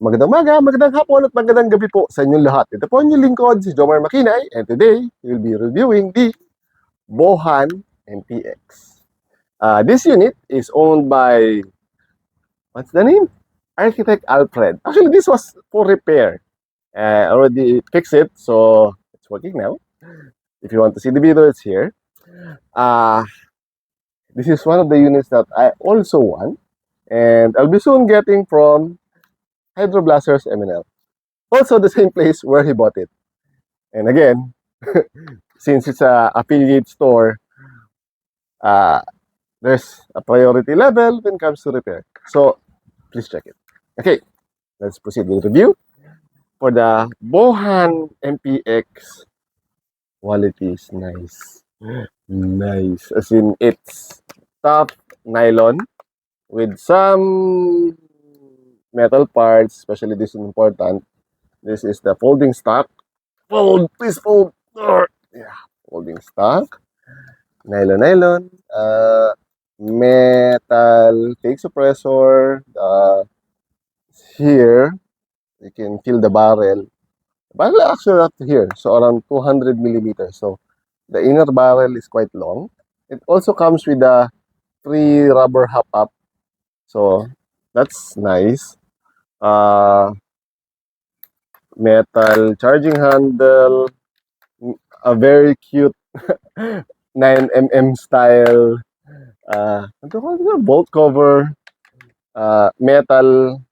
Magandang umaga, magandang hapon at magandang gabi po sa inyong lahat. Ito po ang inyong lingkod, si Jomar Makinay, and today we'll be reviewing the Bohan MPX. This unit is owned by, what's the name? Architect Alfred. Actually, this was for repair. Already fixed it, so it's working now. If you want to see the video, it's here. Uh, this is one of the units that I also want, and I'll be soon getting from Hydroblasters MNL. Also the same place where he bought it. And again, since it's a affiliate store, uh, there's a priority level when it comes to repair. So please check it. Okay, let's proceed with the review. For the Bohan MPX, quality is nice. Nice. As in, it's tough nylon with some metal parts, especially this is important. This is the folding stock. Fold, please fold. Yeah, folding stock. Nylon. Metal fake suppressor. Here, you can feel the barrel. Barrel actually up to here, so around 200 millimeters. So the inner barrel is quite long. It also comes with a free rubber hop up. So that's nice. Metal charging handle. A very cute 9mm style bolt cover, metal.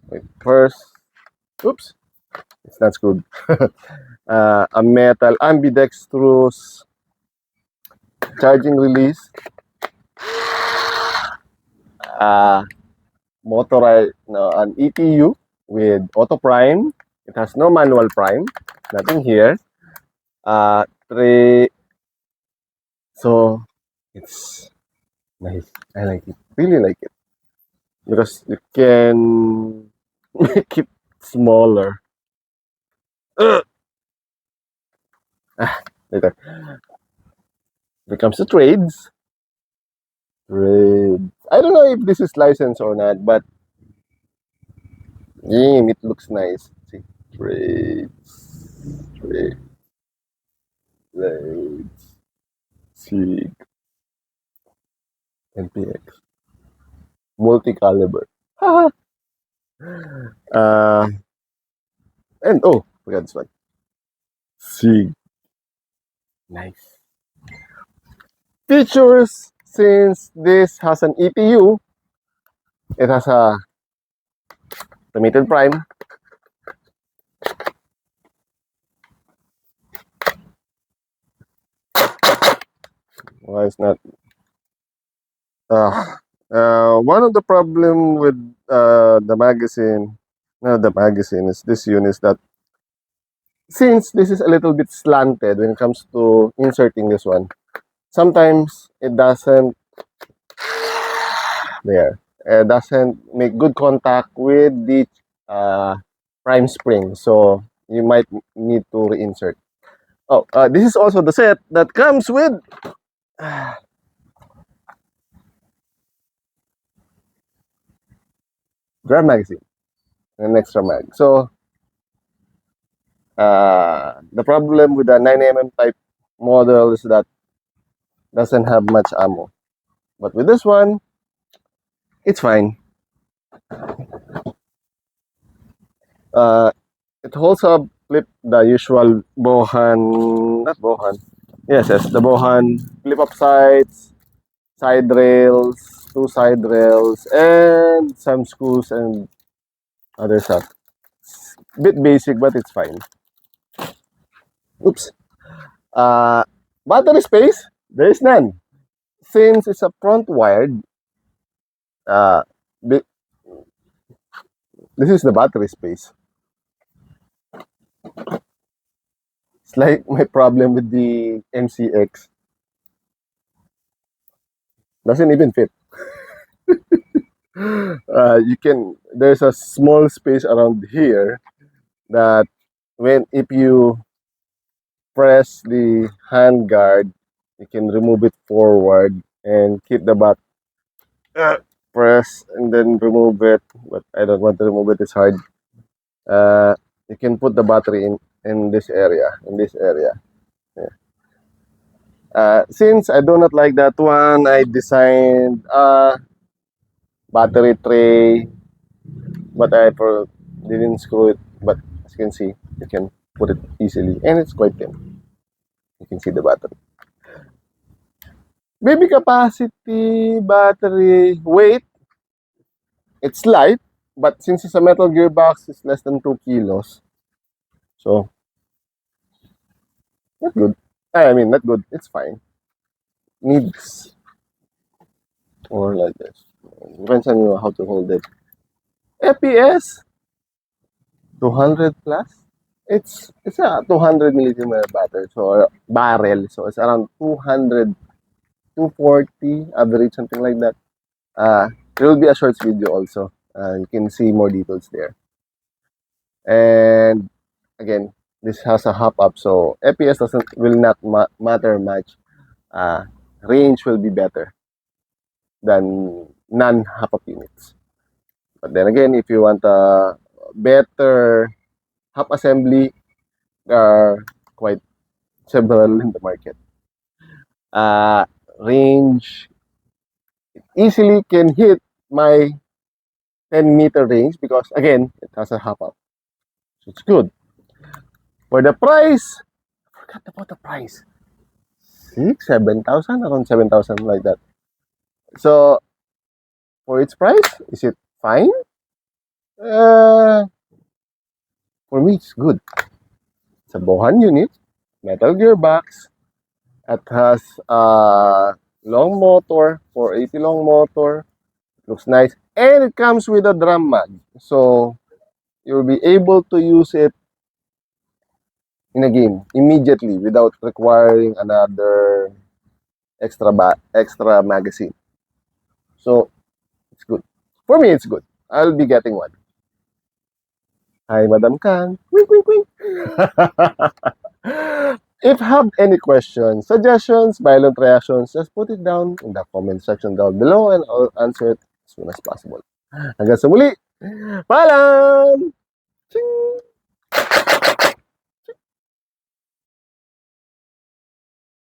Wait, first, oops, it's not screwed. A metal ambidextrous charging release, motorized, no, an ETU with auto prime. It has no manual prime, nothing here. Tray, so it's nice. I like it, really like it, because you can make it smaller. Later. Here comes the trades. Trades. I don't know if this is licensed or not, but damn, it looks nice. See, trades. Trades. Trades. See, MPX. Multi-caliber. uh, and oh, forgot this one. See, nice. Features, since this has an EPU, it has a limited prime. Why it's not? One of the problem with the magazine, no, the magazine is this unit is that since this is a little bit slanted when it comes to inserting this one, sometimes it doesn't it doesn't make good contact with the prime spring, so you might need to reinsert. Oh, this is also the set that comes with grab magazine and extra mag. So the problem with the 9mm type model is that doesn't have much ammo, but with this one it's fine. It holds up flip the usual Bohan, not Bohan, yes, the Bohan flip up sides, side rails, two side rails, and some screws and other stuff. It's a bit basic, but it's fine. Oops. Battery space, there is none. Since it's a front wired, uh, this is the battery space. It's like my problem with the MCX. Doesn't even fit. There's a small space around here that if you press the hand guard, you can remove it forward and keep the bat. press and then remove it, but I don't want to remove it. It's hard. You can put the battery in this area. Yeah. Since I do not like that one, I designed a battery tray, but didn't screw it. But as you can see, you can put it easily, and it's quite thin. You can see the battery. Baby capacity, battery weight, it's light, but since it's a metal gearbox, it's less than 2 kilos. So, not good. I mean, not good. It's fine. Needs or like this. Depends on you how to hold it. FPS, 200 plus. It's a 200 milliliter battery, so barrel. So it's around 200, 240 average, something like that. There will be a short video also. You can see more details there. And again, this has a hop up, so FPS will not matter much. Range will be better than non-hop up units. But then again, if you want a better hop assembly, there are quite several in the market. Range easily can hit my 10-meter range because again, it has a hop up. So it's good. For the price, I forgot about the price. 7,000, around 7,000 like that. So for its price, is it fine? Uh, for me, it's good. It's a Bohan unit, metal gearbox. It has a long motor, 480 long motor. Looks nice. And it comes with a drum mag. So you'll be able to use it in a game immediately without requiring another extra magazine. So it's good. For me, it's good. I'll be getting one. Hi, Madam Kang. Wink, wink, wink. If you have any questions, suggestions, violent reactions, just put it down in the comment section down below and I'll answer it as soon as possible. Hanggang sa muli. Paalam! Ching!